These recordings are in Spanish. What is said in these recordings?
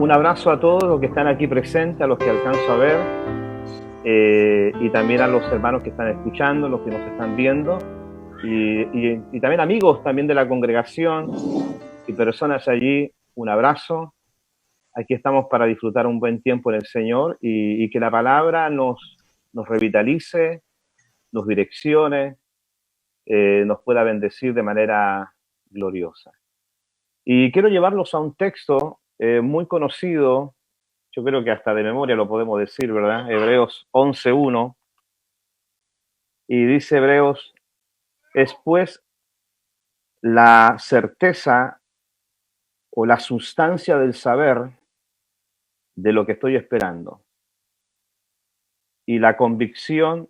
Un abrazo a todos los que están aquí presentes, a los que alcanzo a ver, y también a los hermanos que están escuchando, los que nos están viendo, y también amigos también de la congregación y personas allí. Un abrazo. Aquí estamos para disfrutar un buen tiempo en el Señor y que la palabra nos revitalice, nos direccione, nos pueda bendecir de manera gloriosa. Y quiero llevarlos a un texto muy conocido, yo creo que hasta de memoria lo podemos decir, ¿verdad? Hebreos 11:1, y dice Hebreos: es pues la certeza o la sustancia del saber de lo que estoy esperando y la convicción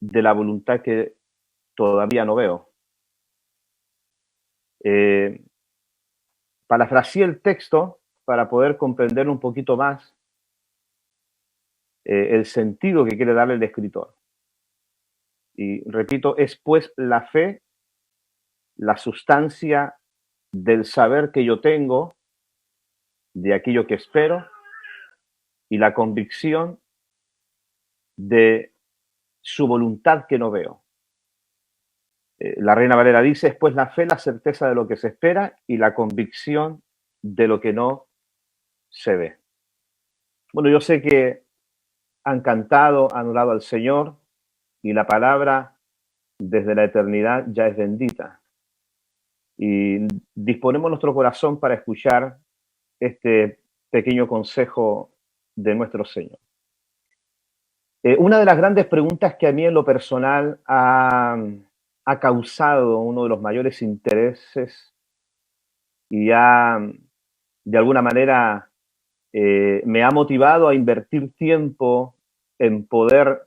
de la voluntad que todavía no veo. Parafraseé el texto para poder comprender un poquito más el sentido que quiere darle el escritor. Y repito, es pues la fe, la sustancia del saber que yo tengo de aquello que espero y la convicción de su voluntad que no veo. La Reina Valera dice: es pues la fe, la certeza de lo que se espera y la convicción de lo que no se ve. Bueno, yo sé que han cantado, han orado al Señor, y la palabra desde la eternidad ya es bendita. Y disponemos nuestro corazón para escuchar este pequeño consejo de nuestro Señor. Una de las grandes preguntas que a mí en lo personal ha causado uno de los mayores intereses y de alguna manera me ha motivado a invertir tiempo en poder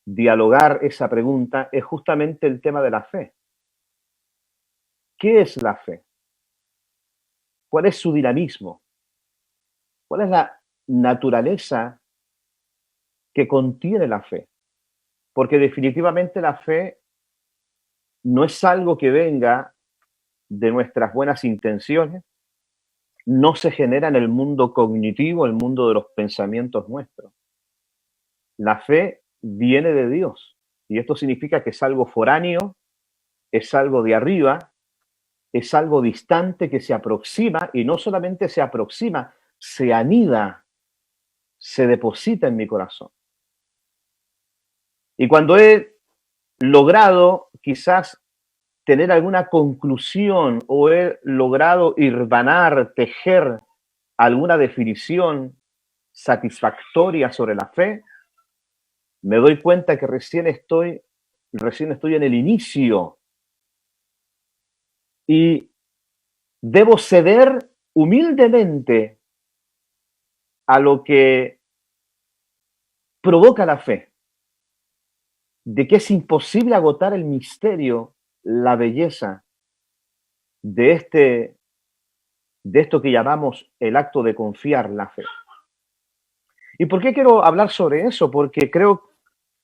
dialogar esa pregunta es justamente el tema de la fe. ¿Qué es la fe? ¿Cuál es su dinamismo? ¿Cuál es la naturaleza que contiene la fe? Porque definitivamente la fe no es algo que venga de nuestras buenas intenciones, no se genera en el mundo cognitivo, el mundo de los pensamientos nuestros. La fe viene de Dios, y esto significa que es algo foráneo, es algo de arriba, es algo distante que se aproxima, y no solamente se aproxima, se anida, se deposita en mi corazón. Y cuando he logrado quizás tener alguna conclusión o he logrado hirvanar, tejer alguna definición satisfactoria sobre la fe, me doy cuenta que recién estoy en el inicio y debo ceder humildemente a lo que provoca la fe, de que es imposible agotar el misterio, la belleza de esto que llamamos el acto de confiar, la fe. ¿Y por qué quiero hablar sobre eso? Porque creo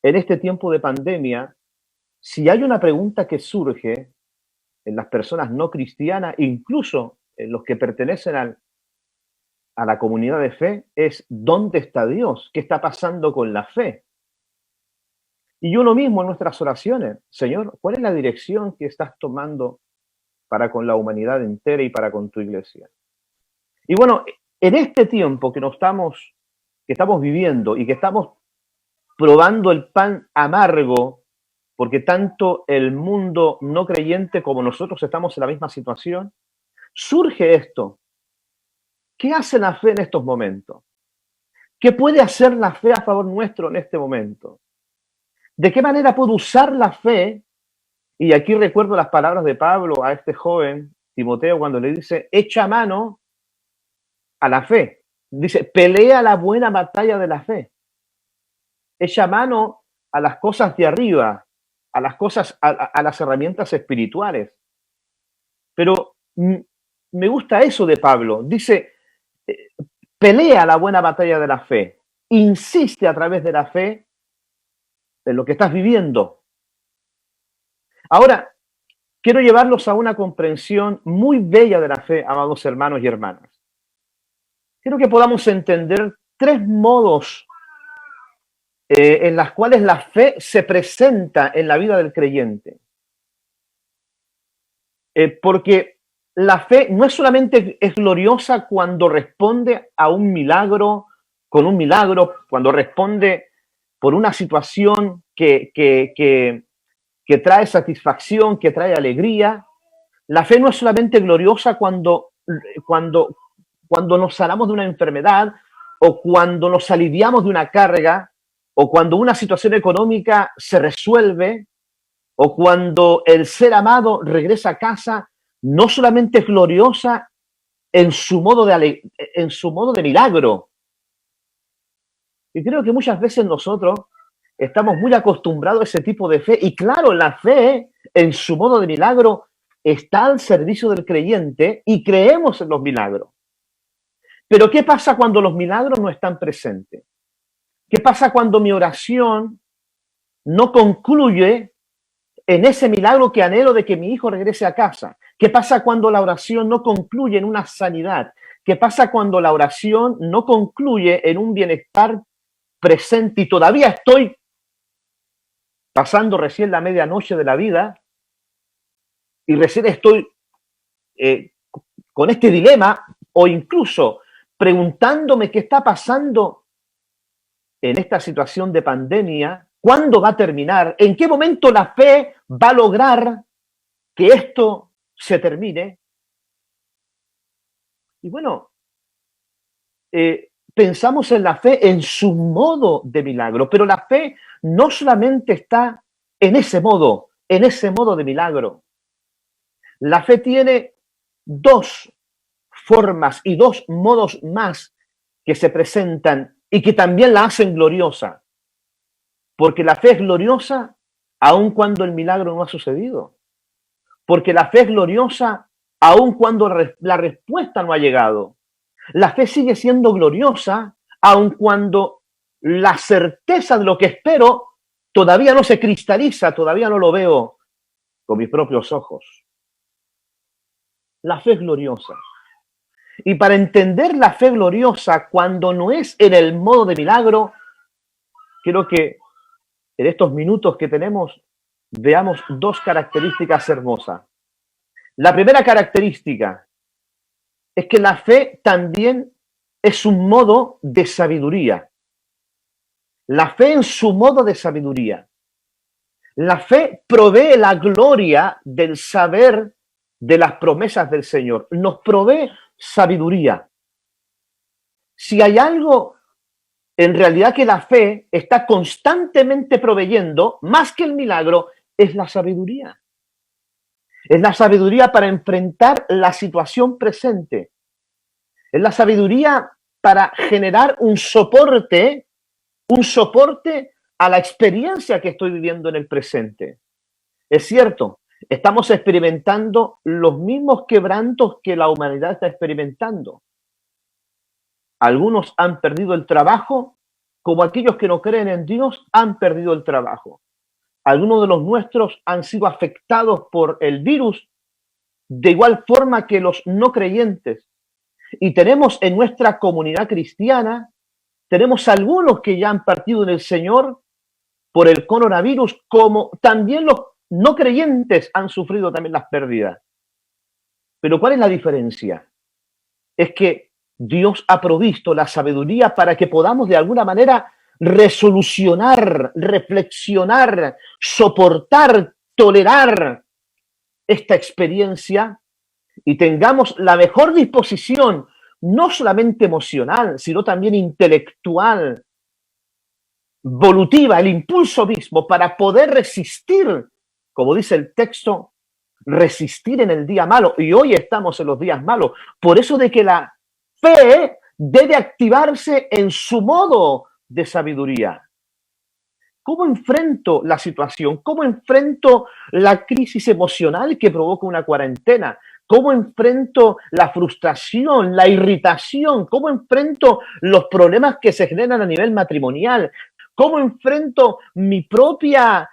en este tiempo de pandemia, si hay una pregunta que surge en las personas no cristianas, incluso en los que pertenecen a la comunidad de fe, es: ¿dónde está Dios? ¿Qué está pasando con la fe? Y uno mismo en nuestras oraciones: Señor, ¿cuál es la dirección que estás tomando para con la humanidad entera y para con tu iglesia? Y bueno, en este tiempo que estamos viviendo y que estamos probando el pan amargo, porque tanto el mundo no creyente como nosotros estamos en la misma situación, surge esto: ¿qué hace la fe en estos momentos? ¿Qué puede hacer la fe a favor nuestro en este momento? ¿De qué manera puedo usar la fe? Y aquí recuerdo las palabras de Pablo a este joven Timoteo cuando le dice: echa mano a la fe. Dice: pelea la buena batalla de la fe. Echa mano a las cosas de arriba, a las cosas, a las herramientas espirituales. Pero me gusta eso de Pablo. Dice: pelea la buena batalla de la fe. Insiste a través de la fe en lo que estás viviendo. Ahora, quiero llevarlos a una comprensión muy bella de la fe, amados hermanos y hermanas. quiero que podamos entender tres modos en las cuales la fe se presenta en la vida del creyente. Porque la fe no es solamente es gloriosa cuando responde a un milagro, con un milagro, cuando responde por una situación que trae satisfacción, que trae alegría. La fe no es solamente gloriosa cuando, cuando nos sanamos de una enfermedad o cuando nos aliviamos de una carga o cuando una situación económica se resuelve o cuando el ser amado regresa a casa. No solamente es gloriosa en su modo de milagro. Y creo que muchas veces nosotros estamos muy acostumbrados a ese tipo de fe. Y claro, la fe en su modo de milagro está al servicio del creyente y creemos en los milagros. Pero ¿qué pasa cuando los milagros no están presentes? ¿Qué pasa cuando mi oración no concluye en ese milagro que anhelo de que mi hijo regrese a casa? ¿Qué pasa cuando la oración no concluye en una sanidad? ¿Qué pasa cuando la oración no concluye en un bienestar presente y todavía estoy pasando recién la medianoche de la vida y recién estoy con este dilema o incluso preguntándome qué está pasando en esta situación de pandemia? ¿Cuándo va a terminar? ¿En qué momento la fe va a lograr que esto se termine? Y bueno, pensamos en la fe en su modo de milagro, pero la fe no solamente está en ese modo de milagro. La fe tiene dos formas y dos modos más que se presentan y que también la hacen gloriosa. Porque la fe es gloriosa aun cuando el milagro no ha sucedido. Porque la fe es gloriosa aun cuando la respuesta no ha llegado. La fe sigue siendo gloriosa aun cuando la certeza de lo que espero todavía no se cristaliza, todavía no lo veo con mis propios ojos. La fe es gloriosa. Y para entender la fe gloriosa cuando no es en el modo de milagro, quiero que en estos minutos que tenemos veamos dos características hermosas. La primera característica es que la fe también es un modo de sabiduría. La fe en su modo de sabiduría. La fe provee la gloria del saber de las promesas del Señor. Nos provee sabiduría. Si hay algo en realidad que la fe está constantemente proveyendo, más que el milagro, es la sabiduría. Es la sabiduría para enfrentar la situación presente. Es la sabiduría para generar un soporte a la experiencia que estoy viviendo en el presente. Es cierto, estamos experimentando los mismos quebrantos que la humanidad está experimentando. Algunos han perdido el trabajo, como aquellos que no creen en Dios han perdido el trabajo. Algunos de los nuestros han sido afectados por el virus de igual forma que los no creyentes. Y tenemos en nuestra comunidad cristiana, tenemos algunos que ya han partido en el Señor por el coronavirus, como también los no creyentes han sufrido también las pérdidas. Pero ¿cuál es la diferencia? Es que Dios ha provisto la sabiduría para que podamos de alguna manera resolucionar, reflexionar, soportar, tolerar esta experiencia y tengamos la mejor disposición, no solamente emocional, sino también intelectual, volutiva, el impulso mismo para poder resistir, como dice el texto, resistir en el día malo. Y hoy estamos en los días malos. Por eso de que la fe debe activarse en su modo de sabiduría. ¿Cómo enfrento la situación? ¿Cómo enfrento la crisis emocional que provoca una cuarentena? ¿Cómo enfrento la frustración, la irritación? ¿Cómo enfrento los problemas que se generan a nivel matrimonial? ¿Cómo enfrento mi propia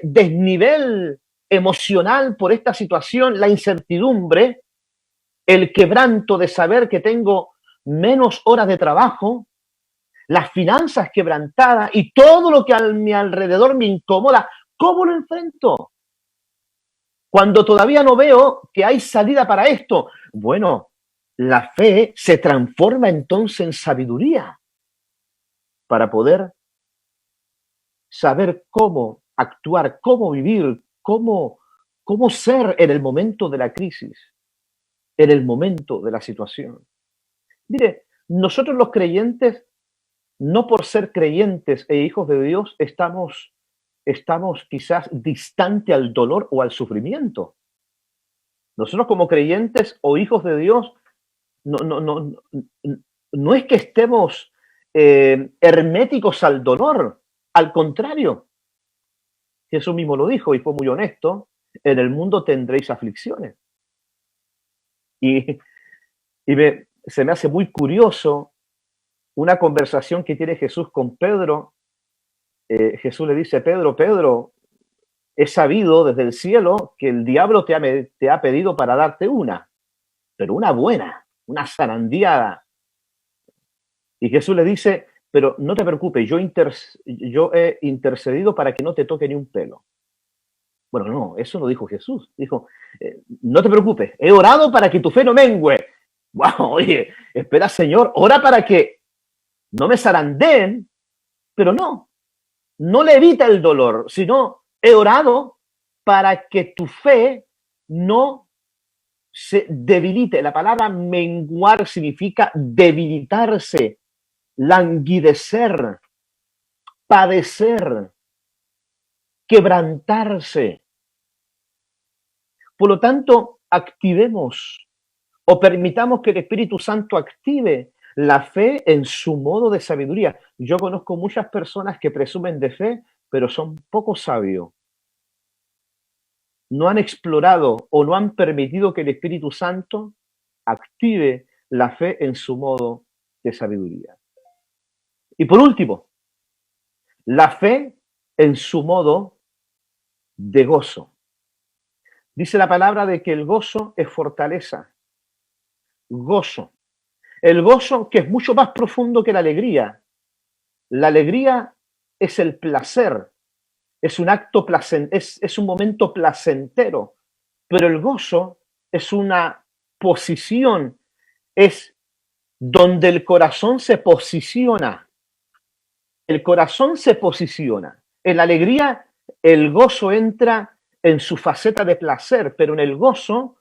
desnivel emocional por esta situación, la incertidumbre, el quebranto de saber que tengo menos horas de trabajo, las finanzas quebrantadas y todo lo que a mi alrededor me incomoda, ¿cómo lo enfrento? Cuando todavía no veo que hay salida para esto. Bueno, la fe se transforma entonces en sabiduría para poder saber cómo actuar, cómo vivir, cómo ser en el momento de la crisis, en el momento de la situación. Mire, nosotros los creyentes, no por ser creyentes e hijos de Dios, estamos quizás distante al dolor o al sufrimiento. Nosotros como creyentes o hijos de Dios, no es que estemos herméticos al dolor, al contrario. Jesús mismo lo dijo y fue muy honesto, en el mundo tendréis aflicciones. Y, se me hace muy curioso una conversación que tiene Jesús con Pedro. Jesús le dice, Pedro, he sabido desde el cielo que el diablo te ha pedido para darte una, pero una buena, una zarandeada. Y Jesús le dice, pero no te preocupes, yo he intercedido para que no te toque ni un pelo. Bueno, no, eso lo dijo Jesús. Dijo, no te preocupes, he orado para que tu fe no mengüe. Wow, oye, espera, Señor, ora para que no me zarandeen, pero no le evita el dolor, sino he orado para que tu fe no se debilite. La palabra menguar significa debilitarse, languidecer, padecer, quebrantarse. Por lo tanto, activemos o permitamos que el Espíritu Santo active la fe en su modo de sabiduría. Yo conozco muchas personas que presumen de fe, pero son poco sabios. No han explorado o no han permitido que el Espíritu Santo active la fe en su modo de sabiduría. Y por último, la fe en su modo de gozo. Dice la palabra de que el gozo es fortaleza. Gozo. El gozo que es mucho más profundo que la alegría. La alegría es el placer, es un acto es un momento placentero, pero el gozo es una posición, es donde el corazón se posiciona. El corazón se posiciona. En la alegría, el gozo entra en su faceta de placer, pero en el gozo,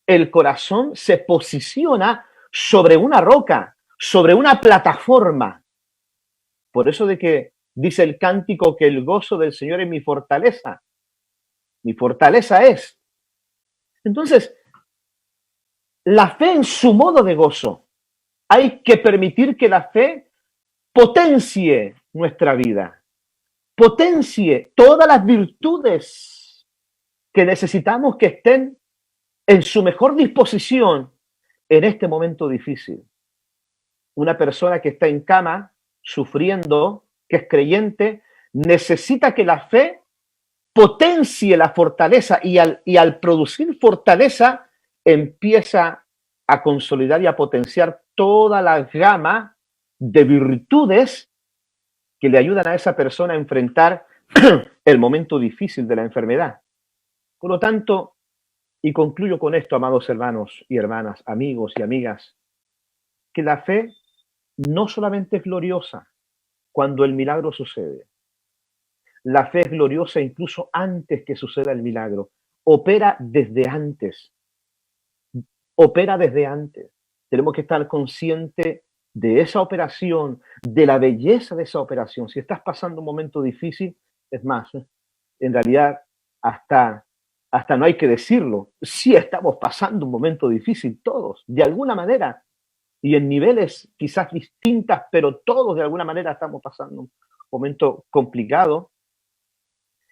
el corazón se posiciona sobre una roca, sobre una plataforma. Por eso de que dice el cántico que el gozo del Señor es mi fortaleza. Mi fortaleza es. Entonces, la fe en su modo de gozo. Hay que permitir que la fe potencie nuestra vida, potencie todas las virtudes que necesitamos que estén en su mejor disposición en este momento difícil. Una persona que está en cama, sufriendo, que es creyente, necesita que la fe potencie la fortaleza y al producir fortaleza empieza a consolidar y a potenciar toda la gama de virtudes que le ayudan a esa persona a enfrentar el momento difícil de la enfermedad. Por lo tanto, y concluyo con esto, amados hermanos y hermanas, amigos y amigas, que la fe no solamente es gloriosa cuando el milagro sucede. La fe es gloriosa incluso antes que suceda el milagro. Opera desde antes. Opera desde antes. Tenemos que estar conscientes de esa operación, de la belleza de esa operación. Si estás pasando un momento difícil, es más, en realidad hasta no hay que decirlo. Sí estamos pasando un momento difícil todos, de alguna manera, y en niveles quizás distintas, pero todos de alguna manera estamos pasando un momento complicado.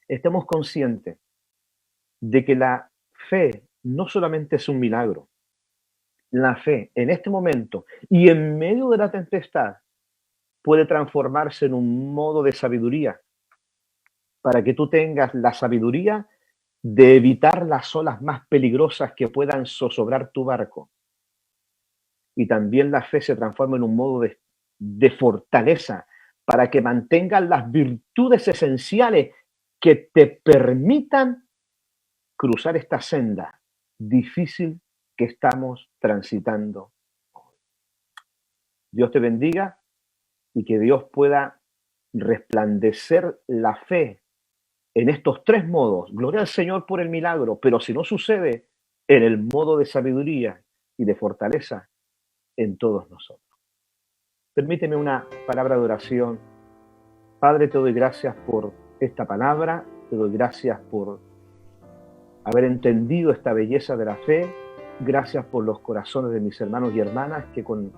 Estemos conscientes de que la fe no solamente es un milagro, la fe en este momento y en medio de la tempestad puede transformarse en un modo de sabiduría para que tú tengas la sabiduría de evitar las olas más peligrosas que puedan zozobrar tu barco. y también la fe se transforma en un modo de fortaleza para que mantengan las virtudes esenciales que te permitan cruzar esta senda difícil que estamos transitando. Dios te bendiga y que Dios pueda resplandecer la fe en estos tres modos. Gloria al Señor por el milagro, pero si no sucede, en el modo de sabiduría y de fortaleza en todos nosotros. Permíteme una palabra de oración. Padre, te doy gracias por esta palabra, te doy gracias por haber entendido esta belleza de la fe, gracias por los corazones de mis hermanos y hermanas que con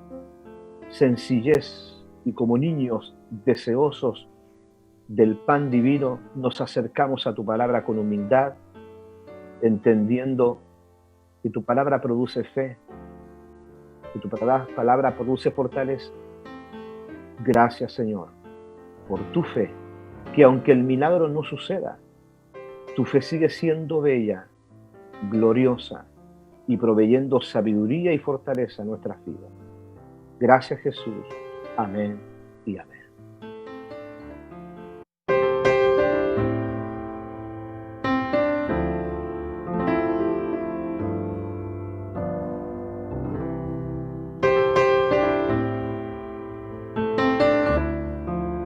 sencillez y como niños deseosos del pan divino nos acercamos a tu palabra con humildad, entendiendo que tu palabra produce fe, que tu palabra produce fortaleza. Gracias, Señor, por tu fe, que aunque el milagro no suceda, tu fe sigue siendo bella, gloriosa y proveyendo sabiduría y fortaleza a nuestras vidas. Gracias, Jesús. Amén y amén.